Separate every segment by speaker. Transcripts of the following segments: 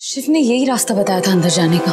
Speaker 1: शिव ने यही रास्ता बताया था अंदर जाने का।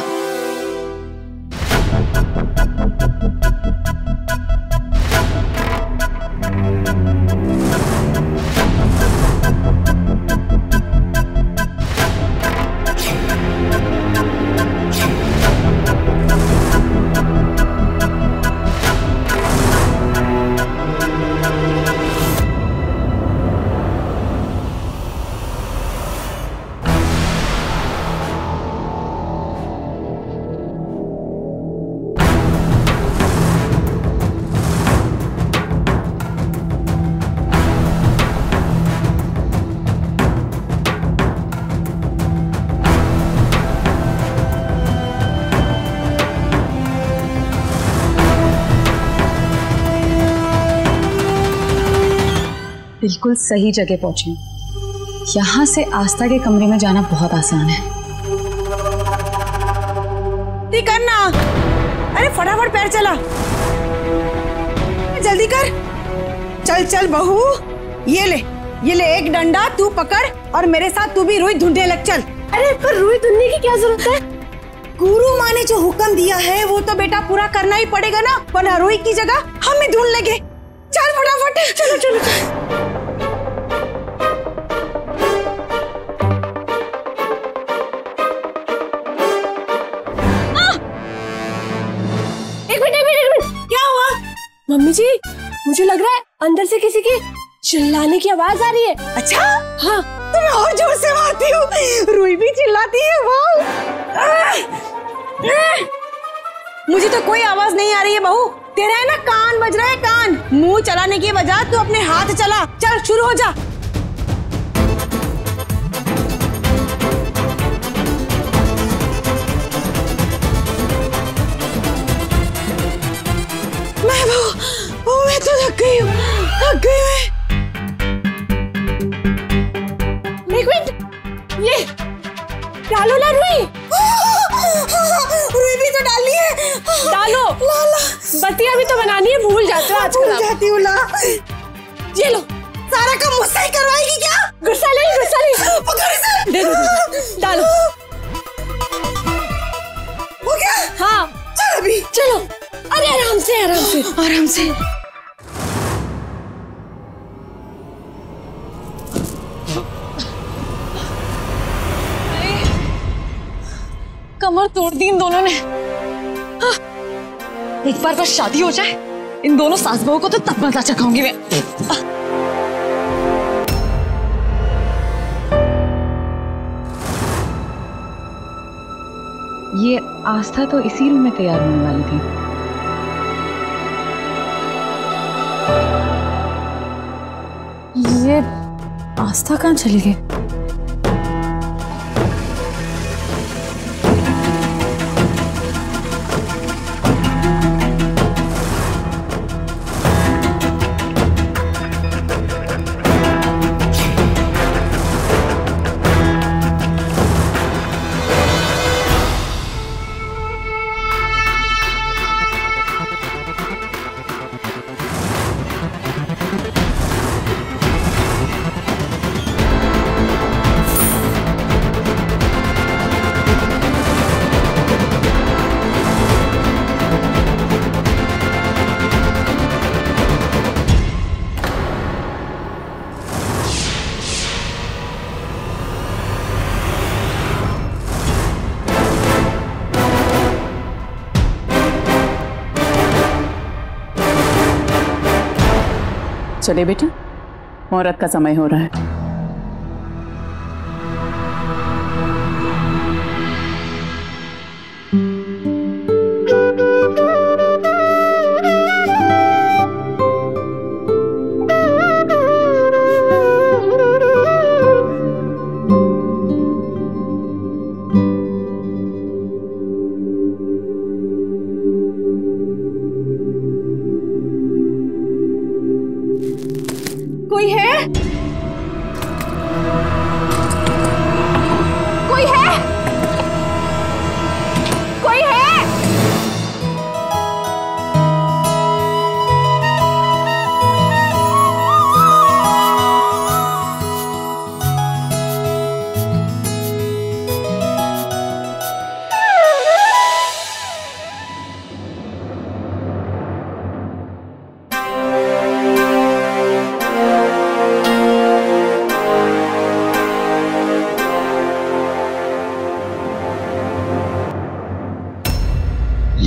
Speaker 1: बिल्कुल सही जगह पहुंची। यहाँ से आस्था के कमरे में जाना बहुत आसान है।
Speaker 2: करना, अरे फटाफट पैर चला, जल्दी कर। चल चल बहू, ये ले एक डंडा, तू पकड़ और मेरे साथ तू भी रुई ढूंढने लग। चल। अरे पर रुई ढूंढने की क्या जरूरत है? गुरु माँ ने जो हुक्म दिया है वो तो बेटा पूरा करना ही पड़ेगा ना, वरना रुई की जगह हम ही ढूंढ लेंगे। चल फटाफट, चलो चलो चलो।
Speaker 3: मम्मी जी, मुझे लग रहा है अंदर से किसी की चिल्लाने की आवाज आ रही है।
Speaker 2: अच्छा?
Speaker 3: हाँ।
Speaker 2: तो मैं और जोर से मारती हूँ, रुई भी चिल्लाती है। वाह! मुझे तो कोई आवाज नहीं आ रही है बहू। तेरा है ना कान बज रहा है, कान। मुंह चलाने की बजाय तू अपने हाथ चला। चल शुरू हो जा। मैं तो थक गई हूँ,
Speaker 3: एक मिनट, ये डालो ना रुई।
Speaker 2: रुई भी तो डालनी है।
Speaker 3: डालो।
Speaker 2: ला ला।
Speaker 3: बत्तियां भी तो बनानी है, भूल जाते हो आजकल।
Speaker 2: भूल जाती हूँ। ला।
Speaker 3: ये लो।
Speaker 2: सारा काम मुझसे ही करवाएगी क्या?
Speaker 3: गुस्सा नहीं।
Speaker 2: पकड़ इसे।
Speaker 3: दे दो। डालो।
Speaker 2: हो गया?
Speaker 3: हाँ।
Speaker 2: चल अभी।
Speaker 3: चलो। अरे आराम से आराम से
Speaker 2: आराम से।
Speaker 1: कमर तोड़ दी इन दोनों ने। हाँ। एक बार बस शादी हो जाए, इन दोनों सास बहू को तो तब मजा चखाऊंगी मैं। ये आस्था तो इसी रूम में तैयार होने वाली थी। ये आस्था कहाँ चली गई?
Speaker 4: चले बेटा, मुहूर्त का समय हो रहा है।
Speaker 2: कोई है?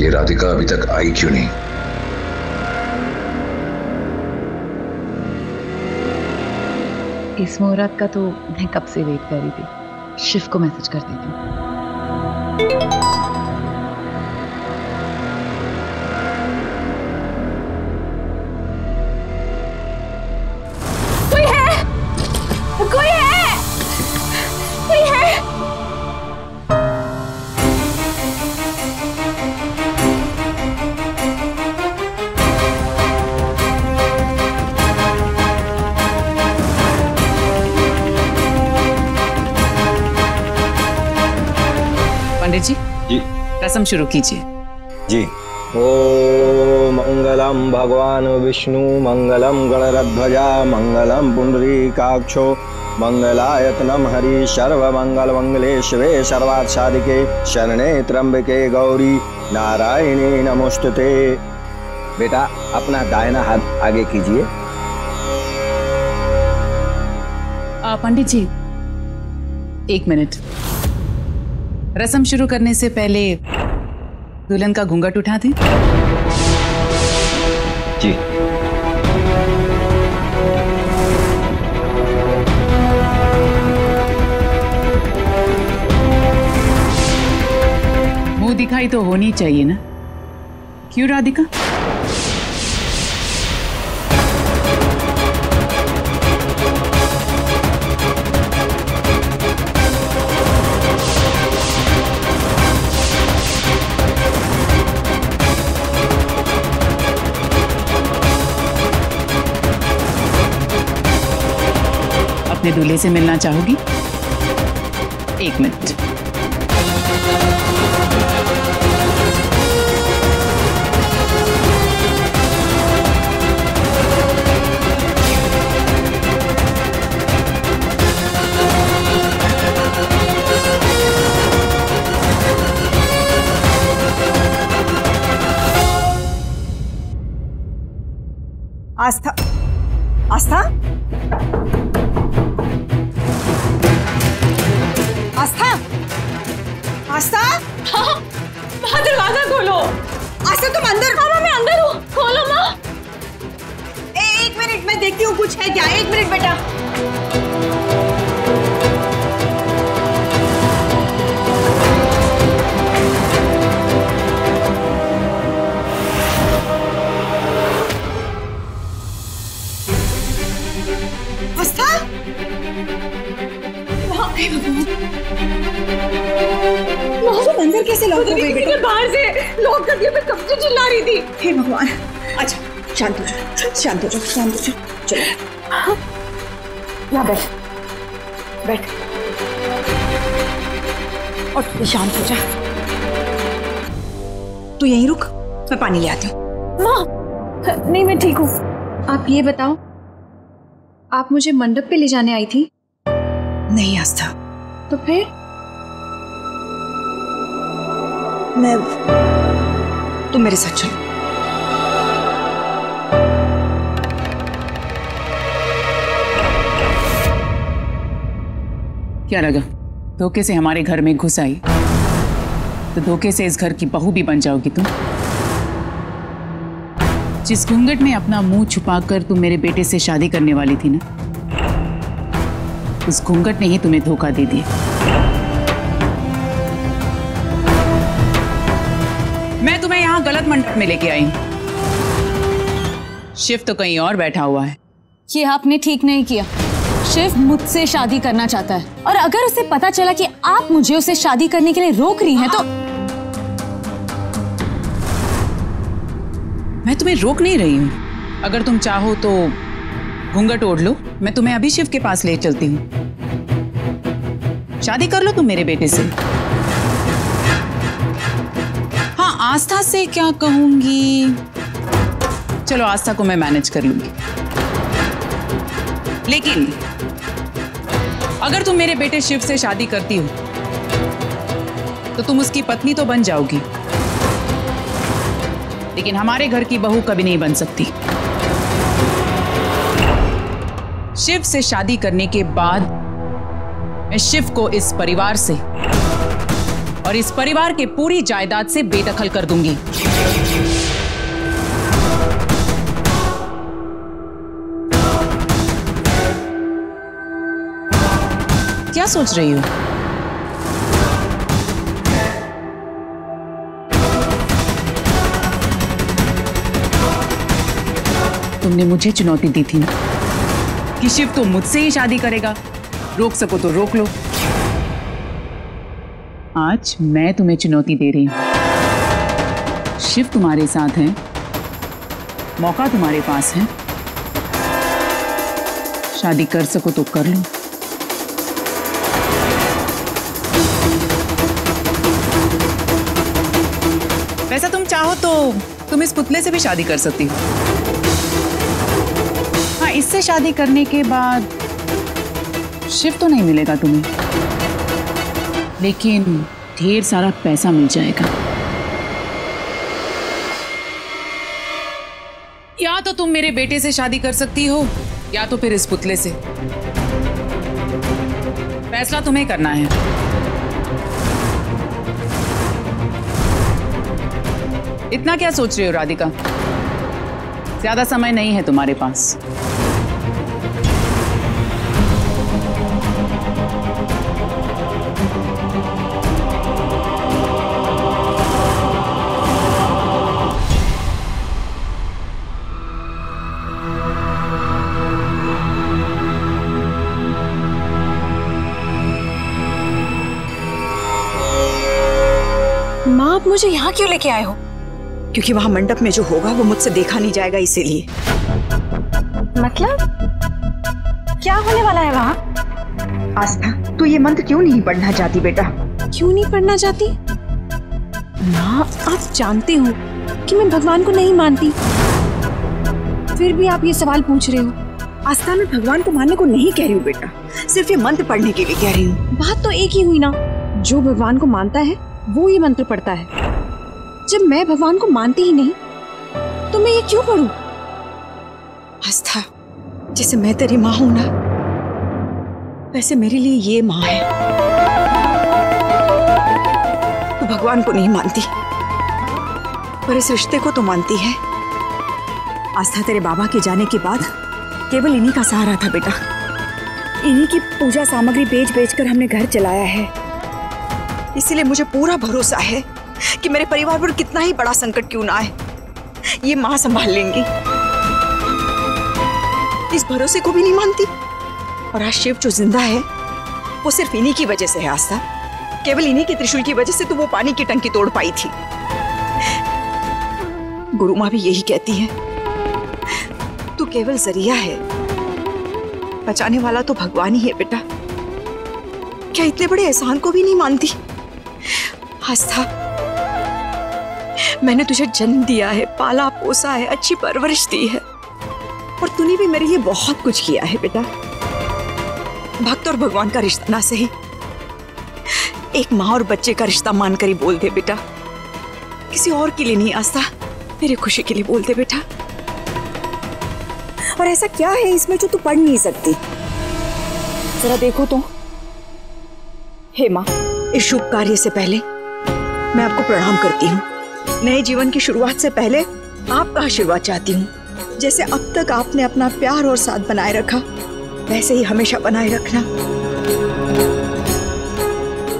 Speaker 5: ये राधिका अभी तक आई क्यों नहीं?
Speaker 1: इस मुहूर्त का तो मैं कब से वेट कर रही थी। शिव को मैसेज कर देती हूँ।
Speaker 3: कोई है, कोई है, कोई है।
Speaker 4: पंडित जी, रस्म शुरू कीजिए।
Speaker 6: जी। ओम मंगलम भगवान विष्णु, मंगलम गणरध्वजा, मंगलम पुंडरीकाक्षो, मंगलायतनम हरि, सर्व मंगल मंगले शिवे सर्वार्थ साधिके, शरणे त्र्यंबके गौरी नारायणी नमोस्तुते। बेटा अपना दाहिना हाथ आगे कीजिए।
Speaker 4: पंडित जी, 1 मिनट। रस्म शुरू करने से पहले दुल्हन का घूंघट उठा दें।
Speaker 6: जी।
Speaker 4: मुंह दिखाई तो होनी चाहिए ना, क्यों राधिका? अपने दूल्हे से मिलना चाहोगी? 1 मिनट।
Speaker 2: आस्था, आस्था, आस्था, आस्था,
Speaker 3: माँ दरवाजा खोलो।
Speaker 2: आस्था तुम अंदर।
Speaker 3: माँ मैं अंदर हूँ, खोलो माँ।
Speaker 2: 1 मिनट मैं देखती हूँ कुछ है क्या। 1 मिनट बेटा। आस्था, तुम अंदर कैसे लॉक हो गई बेटा?
Speaker 3: बाहर से लॉक कर दिया, मैं कब से चिल्ला रही थी।
Speaker 2: हे भगवान। अच्छा शांत हो जाओ, शांत हो जाओ, शांत हो जाओ। चलो यहाँ बैठ, बैठ और तू शांत हो जा। तू यहीं रुक, मैं पानी ले आती हूँ।
Speaker 3: माँ नहीं, मैं ठीक हूँ।
Speaker 1: आप ये बताओ, आप मुझे मंडप पे ले जाने आई थी?
Speaker 2: नहीं आस्था,
Speaker 1: तो फिर?
Speaker 2: तुम मेरे साथ चलो।
Speaker 4: क्या लगा धोखे से हमारे घर में घुस आई तो धोखे से इस घर की बहू भी बन जाओगी तुम? जिस घूंघट में अपना मुंह छुपाकर तुम मेरे बेटे से शादी करने वाली थी ना, उस घूंघट ने ही तुम्हें धोखा दे दिया। मैं तुम्हें यहां गलत मंडप में लेके आई हूं। शिव तो कहीं और बैठा हुआ है।
Speaker 1: ये आपने ठीक नहीं किया। शिव मुझसे शादी करना चाहता है, और अगर उसे पता चला कि आप मुझे उसे शादी करने के लिए रोक रही हैं तो
Speaker 4: मैं तुम्हें रोक नहीं रही हूं। अगर तुम चाहो तो घूंघट ओढ़ लो, मैं तुम्हें अभी शिव के पास ले चलती हूँ। शादी कर लो तुम मेरे बेटे से। हाँ, आस्था से क्या कहूंगी, चलो आस्था को मैं मैनेज कर लूंगी, लेकिन अगर तुम मेरे बेटे शिव से शादी करती हो तो तुम उसकी पत्नी तो बन जाओगी, लेकिन हमारे घर की बहू कभी नहीं बन सकती। शिव से शादी करने के बाद मैं शिव को इस परिवार से और इस परिवार के पूरी जायदाद से बेदखल कर दूंगी। क्या सोच रही हो? तुमने मुझे चुनौती दी थी ना कि शिव तो मुझसे ही शादी करेगा, रोक सको तो रोक लो। आज मैं तुम्हें चुनौती दे रही हूं। शिव तुम्हारे साथ है, मौका तुम्हारे पास है, शादी कर सको तो कर लो। वैसा तुम चाहो तो तुम इस पुतले से भी शादी कर सकती हो। हाँ, इससे शादी करने के बाद शिव तो नहीं मिलेगा तुम्हें, लेकिन ढेर सारा पैसा मिल जाएगा। या तो तुम मेरे बेटे से शादी कर सकती हो या तो फिर इस पुतले से। फैसला तुम्हें करना है। इतना क्या सोच रही हो राधिका? ज्यादा समय नहीं है तुम्हारे पास।
Speaker 2: माँ, आप मुझे यहाँ क्यों लेके आए हो? क्योंकि वहां मंडप में जो होगा वो मुझसे देखा नहीं जाएगा, इसीलिए।
Speaker 7: मतलब क्या होने वाला है वहाँ? आस्था, तू ये मंत्र क्यों नहीं पढ़ना चाहती बेटा?
Speaker 3: क्यों नहीं पढ़ना चाहती? माँ, आप जानते हो कि मैं भगवान को नहीं मानती, फिर भी आप ये सवाल पूछ रहे हो।
Speaker 2: आस्था, मैं भगवान को मानने को नहीं कह रही हूँ बेटा, सिर्फ ये मंत्र पढ़ने के लिए कह रही हूँ।
Speaker 3: बात तो एक ही हुई ना, जो भगवान को मानता है वो ये मंत्र पढ़ता है। जब मैं भगवान को मानती ही नहीं तो मैं ये क्यों पढ़ूं?
Speaker 2: आस्था, जैसे मैं तेरी माँ हूं ना, वैसे मेरे लिए ये माँ है। तू भगवान को नहीं मानती, पर इस रिश्ते को तो मानती है। आस्था, तेरे बाबा के जाने के बाद केवल इन्हीं का सहारा था बेटा। इन्हीं की पूजा सामग्री बेच बेच कर हमने घर चलाया है। इसीलिए मुझे पूरा भरोसा है कि मेरे परिवार पर कितना ही बड़ा संकट क्यों ना आए, ये माँ संभाल लेंगी। इस भरोसे को भी नहीं मानती। और आज शिव जो जिंदा है वो सिर्फ इन्हीं की वजह से है आस्था। केवल इन्हीं के त्रिशूल की वजह से तो वो पानी की टंकी तोड़ पाई थी। गुरु माँ भी यही कहती है, तू केवल जरिया है, बचाने वाला तो भगवान ही है बेटा। क्या इतने बड़े एहसान को भी नहीं मानती? आस्था, मैंने तुझे जन्म दिया है, पाला पोसा है, अच्छी परवरिश दी है, और तूने भी मेरे लिए बहुत कुछ किया है बेटा। भक्त और भगवान का रिश्ता ना सही, एक माँ और बच्चे का रिश्ता मानकर ही बोल दे बेटा, किसी और के लिए नहीं आस्था, मेरी खुशी के लिए बोल दे बेटा। और ऐसा क्या है इसमें जो तू पढ़ नहीं सकती? जरा देखो तो। हे माँ, इस शुभ कार्य से पहले मैं आपको प्रणाम करती हूँ। नए जीवन की शुरुआत से पहले आपका आशीर्वाद चाहती हूँ। जैसे अब तक आपने अपना प्यार और साथ बनाए रखा, वैसे ही हमेशा बनाए रखना।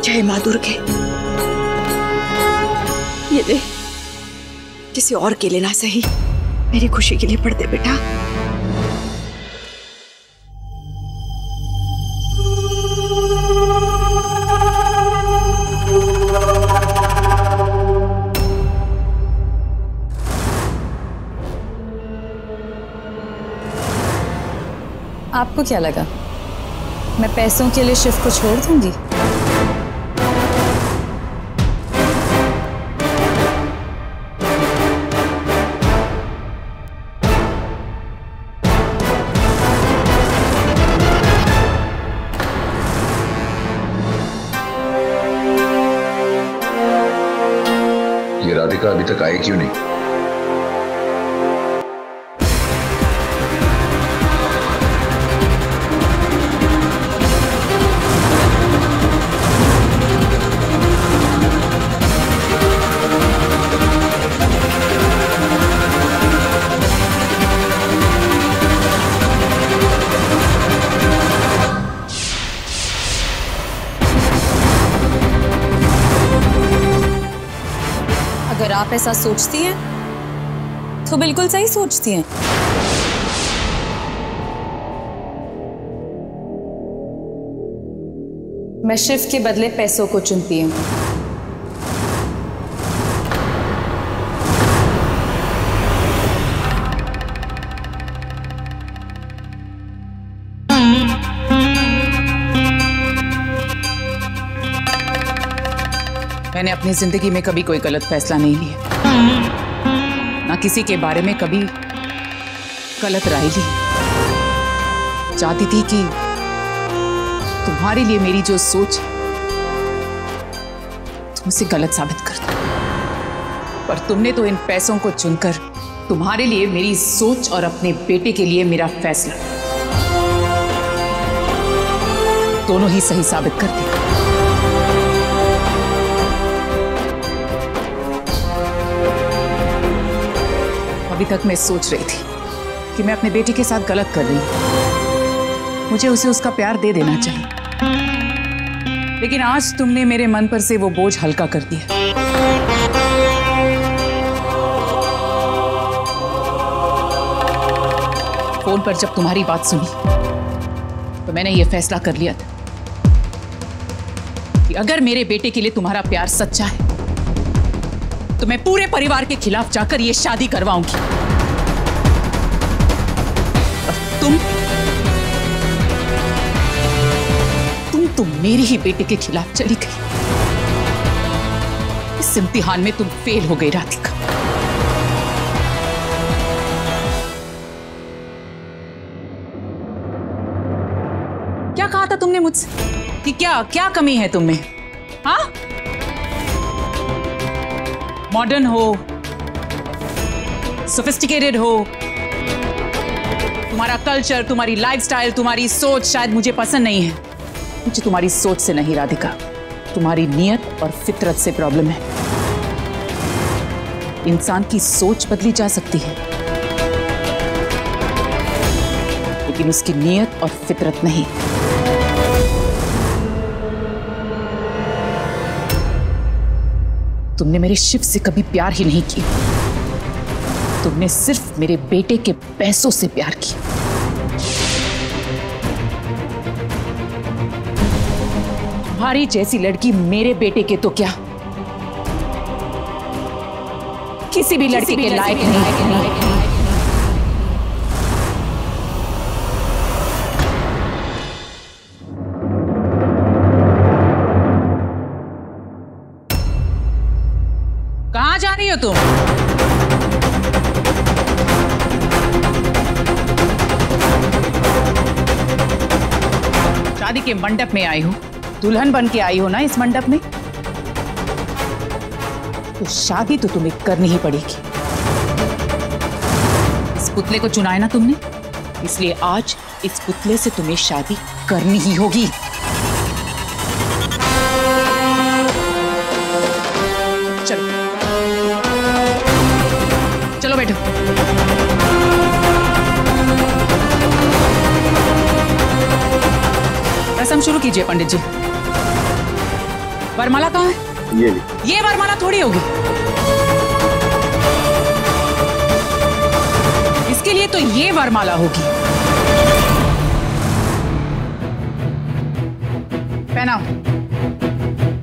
Speaker 2: जय माँ दुर्गे। ये ले, किसी और के लिए ना सही, मेरी खुशी के लिए पढ़ दे बेटा।
Speaker 1: आपको क्या लगा मैं पैसों के लिए शिव को छोड़ दूंगी?
Speaker 5: ये राधिका अभी तक आई क्यों नहीं?
Speaker 1: आप ऐसा सोचती हैं तो बिल्कुल सही सोचती हैं। मैं शिव के बदले पैसों को चुनती हूँ।
Speaker 4: मैंने अपनी जिंदगी में कभी कोई गलत फैसला नहीं लिया, ना किसी के बारे में कभी गलत राय ली। चाहती थी कि तुम्हारे लिए मेरी जो सोच तुम उसे गलत साबित कर दो, पर तुमने तो इन पैसों को चुनकर तुम्हारे लिए मेरी सोच और अपने बेटे के लिए मेरा फैसला दोनों ही सही साबित कर दिया। अभी तक मैं सोच रही थी कि मैं अपने बेटे के साथ गलत कर रही हूं, मुझे उसे उसका प्यार दे देना चाहिए, लेकिन आज तुमने मेरे मन पर से वो बोझ हल्का कर दिया। फोन पर जब तुम्हारी बात सुनी तो मैंने ये फैसला कर लिया था कि अगर मेरे बेटे के लिए तुम्हारा प्यार सच्चा है तो मैं पूरे परिवार के खिलाफ जाकर ये शादी करवाऊंगी। और तुम तो मेरे ही बेटे के खिलाफ चली गई। इस इम्तिहान में तुम फेल हो गई राधिका। क्या कहा था तुमने मुझसे कि क्या कमी है तुम में? हाँ, मॉडर्न हो, सोफिस्टिकेटेड हो, तुम्हारा कल्चर, तुम्हारी लाइफस्टाइल, तुम्हारी सोच शायद मुझे पसंद नहीं है। मुझे तुम्हारी सोच से नहीं राधिका, तुम्हारी नियत और फितरत से प्रॉब्लम है। इंसान की सोच बदली जा सकती है, लेकिन उसकी नियत और फितरत नहीं। तुमने मेरे शिव से कभी प्यार ही नहीं किया, तुमने सिर्फ मेरे बेटे के पैसों से प्यार किया। तुम्हारी जैसी लड़की मेरे बेटे के तो क्या, किसी भी लड़की के लायक नहीं। कहां जा रही हो तुम? शादी के मंडप में आई हो, दुल्हन बन के आई हो ना इस मंडप में, तो शादी तो तुम्हें करनी ही पड़ेगी। इस पुतले को चुना है ना तुमने, इसलिए आज इस पुतले से तुम्हें शादी करनी ही होगी। चलो चलो बैठो। रस्म शुरू कीजिए पंडित जी। वरमाला कहाँ है? ये वरमाला थोड़ी होगी, इसके लिए तो ये वरमाला होगी। पहनाओ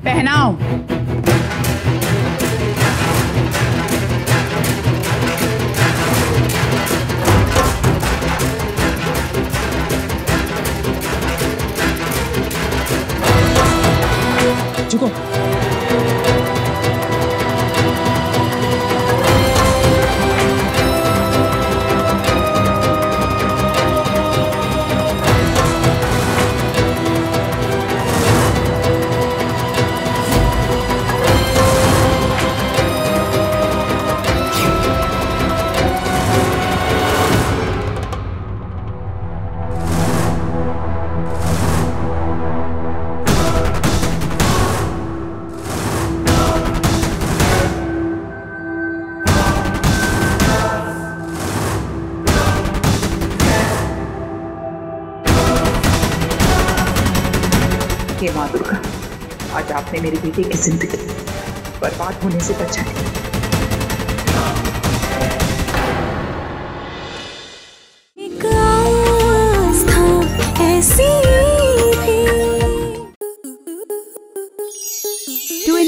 Speaker 4: पहनाओ। झुको। हे माँ दुर्गा, आज आपने मेरे बेटे की जिंदगी बर्बाद होने से बचा ली।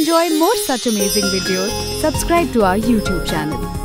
Speaker 8: enjoy more such amazing videos, subscribe to our YouTube channel.